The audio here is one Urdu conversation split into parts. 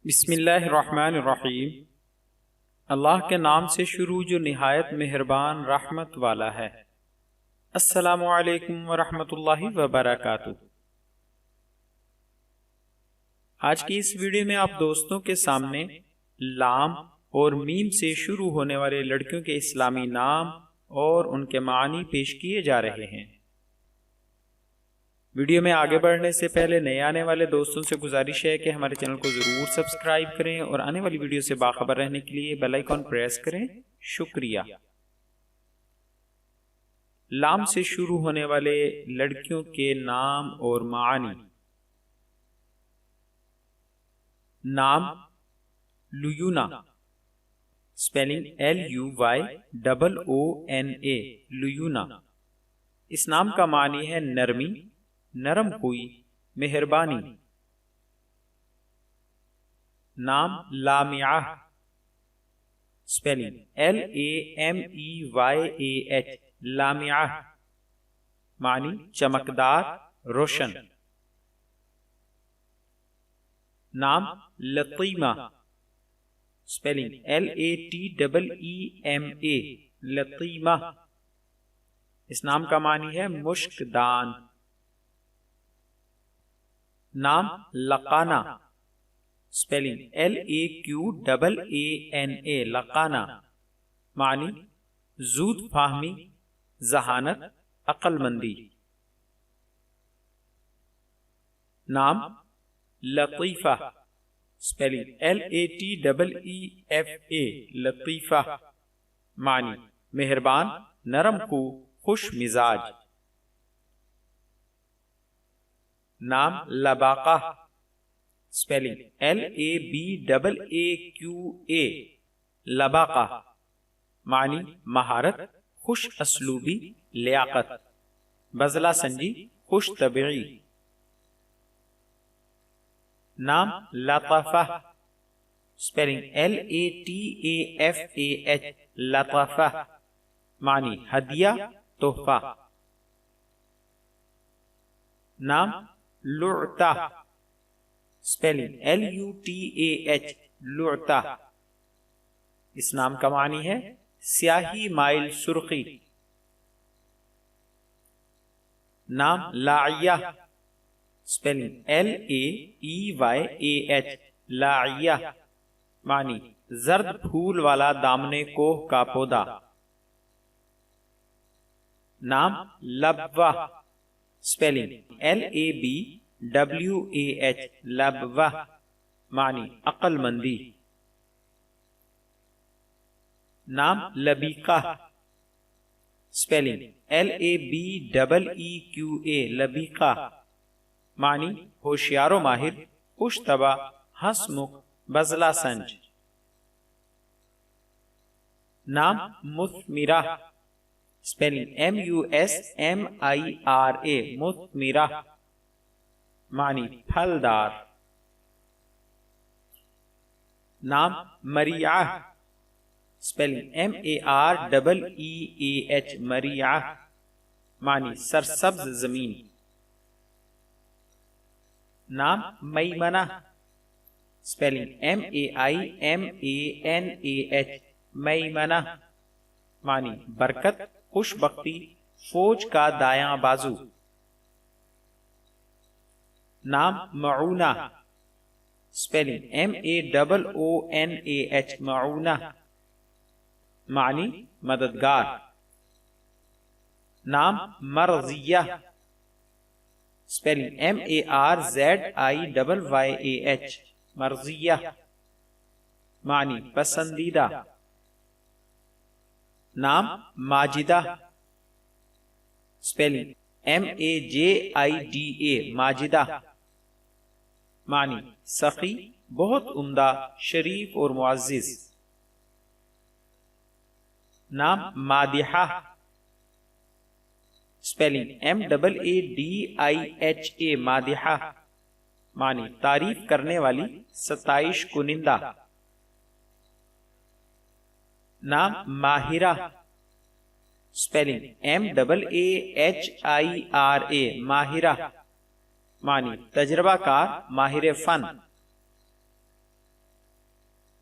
بسم اللہ الرحمن الرحیم۔ اللہ کے نام سے شروع جو نہایت مہربان رحمت والا ہے۔ السلام علیکم ورحمۃ اللہ وبرکاتہ۔ آج کی اس ویڈیو میں آپ دوستوں کے سامنے لام اور میم سے شروع ہونے والے لڑکیوں کے اسلامی نام اور ان کے معنی پیش کیے جا رہے ہیں۔ ویڈیو میں آگے بڑھنے سے پہلے نئے آنے والے دوستوں سے گزارش ہے کہ ہمارے چینل کو ضرور سبسکرائب کریں اور آنے والی ویڈیو سے باخبر رہنے کے لیے بیل آئیکن پریس کریں۔ شکریہ۔ لام سے شروع ہونے والے لڑکیوں کے نام اور معانی۔ نام لیونا، سپیلنگ LUYOONA، لیونا۔ اس نام کا معنی ہے نرمی، نرم ہوئی، مہربانی۔ نام لامعہ، سپیلنگ LAMEYAH، لامعہ، معنی چمکدار، روشن۔ نام لطیمہ، سپیلنگ LATEEMA، لطیمہ۔ اس نام کا معنی ہے مشک دان۔ نام لقانہ، سپیلنگ LAQAANA، لقانہ، معنی زود فہمی، ذہانت، عقل مندی۔ نام لطیفہ، سپیلنگ LATEEFA، لطیفہ، معنی مہربان، نرم خو، خوش مزاج۔ نام لباقہ، سپیلنگ LABAAQA، لباقہ، معنی مہارت، خوش اسلوبی، لیاقت، بزلہ سنجی، خوش طبعی۔ نام لطافہ، سپیلنگ LATAFAH، لطافہ، معنی ہدیہ، تحفہ۔ نام لعتہ، سپیلنگ LUTAH، لعتہ۔ اس نام کا معنی ہے سیاہی مائل سرخی۔ نام لاعیہ، سپیلنگ LAEYAH، لاعیہ، معنی زرد پھول والا دامنے کوہ کا پودا۔ نام لبوہ، سپیلنگ LABWAH، لبوہ، معنی عقل مندی۔ نام لبیقہ، سپیلنگ LABEEQA، لبیقہ، معنی ہوشیار و ماہر، خوش طبع، ہنس مکھ، بزلہ سنج۔ نام مثمرہ، سپیلنگ MUSMIRA، مثمرہ، معنی پھلدار۔ نام مریعہ، سپیلنگ MAREEAH، مریعہ، معنی سرسبز زمین۔ نام میمنہ، سپیلنگ MAIMANAH، میمنہ، معنی برکت، خوش بختی، فوج کا دایاں بازو۔ نام معونہ، سپیلنگ MAOONAH، معونہ، معنی مددگار۔ نام مرضیہ، سپیلنگ MARZIYAH، مرضیہ، معنی پسندیدہ۔ نام ماجدہ، سپیلنگ MAJIDA، ماجدہ، معنی سخی، بہت عمدہ، شریف اور معزز۔ نام مادحہ، سپیلنگ MAADIHA، مادحہ، معنی تعریف کرنے والی، ستائش کنندہ۔ نام ماہرہ، سپیلنگ MAAHIRA، ماہرہ، معنی تجربہ کار، ماہر فن۔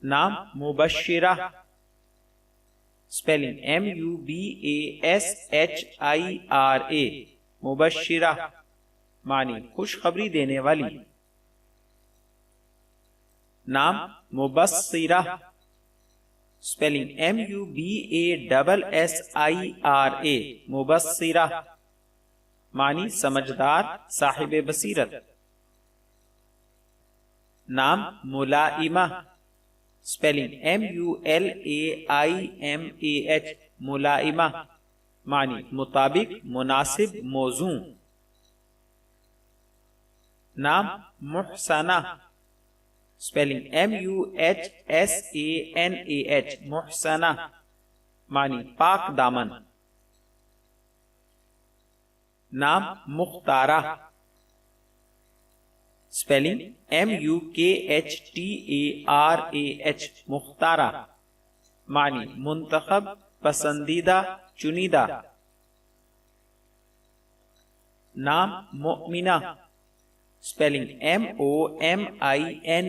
نام مبشرہ، سپیلنگ MUBASHIRA، مبشرہ معنی خوشخبری دینے والی۔ نام مبصرہ، سپیلنگ MUBASSIRA، مبصرہ معنی سمجھدار، صاحب بصیرت۔ نام ملائمہ، سپیلنگ MULAIMAH، ملائمہ معنی مطابق، مناسب، موزوں۔ نام محسنہ، سپیلنگ MUHSANAH، محسنہ معنی پاک دامن۔ نام مختارہ، سپیلنگ MUKHTARAH، مختارہ معنی منتخب، پسندیدہ، چنیدہ۔ نام مؤمنہ، سپیلنگ MOMINAH،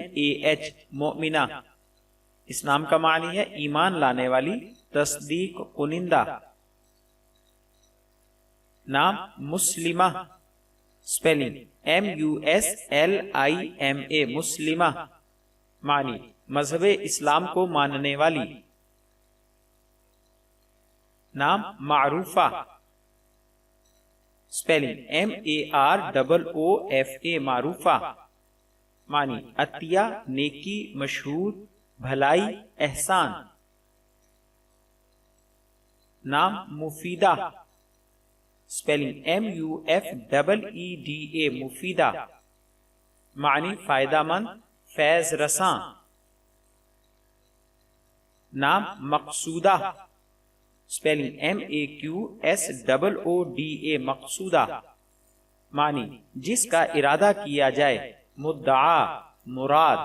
مؤمنہ، اس نام کا معنی ہے ایمان لانے والی، تصدیق کنندہ۔ نام مسلمہ، سپیلنگ MUSLIMA، مسلمہ معنی مذہب اسلام کو ماننے والی۔ نام معروفہ، سپیلنگ MAROOFA، معروفہ معنی عطیہ، نیکی، مشہور، بھلائی، احسان۔ نام مفیدہ، سپیلنگ MUFEEDA، مفیدہ معنی فائدہ مند، فیض رساں۔ نام مقصودہ، سپیلنگ MAQSOODA، مقصودہ معنی جس کا ارادہ کیا جائے، مدعا، مراد۔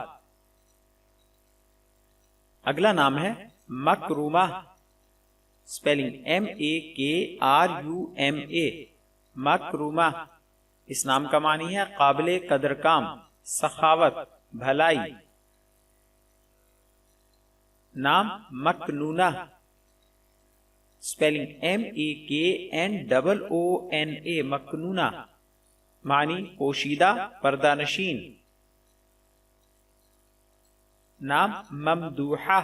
اگلا نام ہے مکرومہ، سپیلنگ MAKRUMA، مکرومہ، اس نام کا معنی ہے قابل قدر کام، سخاوت، بھلائی۔ نام مکنونہ، سپیلنگ MAKNOONA، مکنونہ معنی پوشیدہ، پردہ نشین۔ نام ممدوحہ،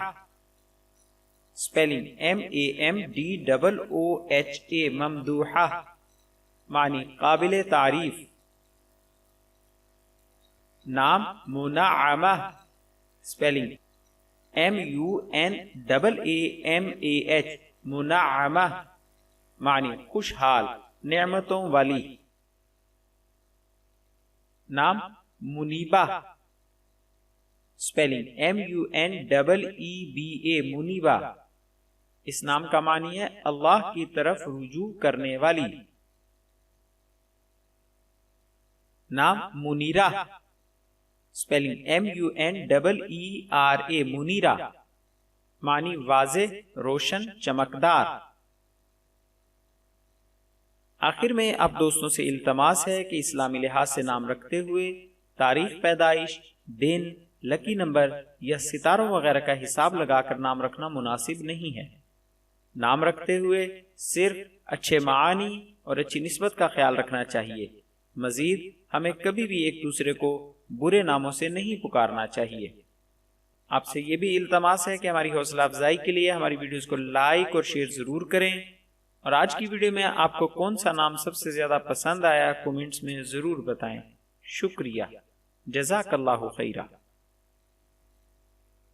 سپیلنگ MAMDOOHA، ممدوحہ معنی قابل تعریف۔ نام منعمہ، سپیلنگ MUNAAMAH، منعمہ معنی خوشحال، نعمتوں والی۔ نام منیبہ، سپیلنگ MUNEEBA، منیبہ، اس نام کا معنی ہے اللہ کی طرف رجوع کرنے والی۔ نام منیرہ، سپیلنگ MUNEERA، منیرہ معنی واضح، روشن، چمکدار۔ آخر میں آپ دوستوں سے التماس ہے کہ اسلامی لحاظ سے نام رکھتے ہوئے تاریخ پیدائش، دن، لکی نمبر یا ستاروں وغیرہ کا حساب لگا کر نام رکھنا مناسب نہیں ہے۔ نام رکھتے ہوئے صرف اچھے معانی اور اچھی نسبت کا خیال رکھنا چاہیے۔ مزید ہمیں کبھی بھی ایک دوسرے کو برے ناموں سے نہیں پکارنا چاہیے۔ آپ سے یہ بھی التماس ہے کہ ہماری حوصلہ افزائی کے لیے ہماری ویڈیوز کو لائک اور شیئر ضرور کریں، اور آج کی ویڈیو میں آپ کو کون سا نام سب سے زیادہ پسند آیا کومنٹس میں ضرور بتائیں۔ شکریہ، جزاک اللہ خیرہ۔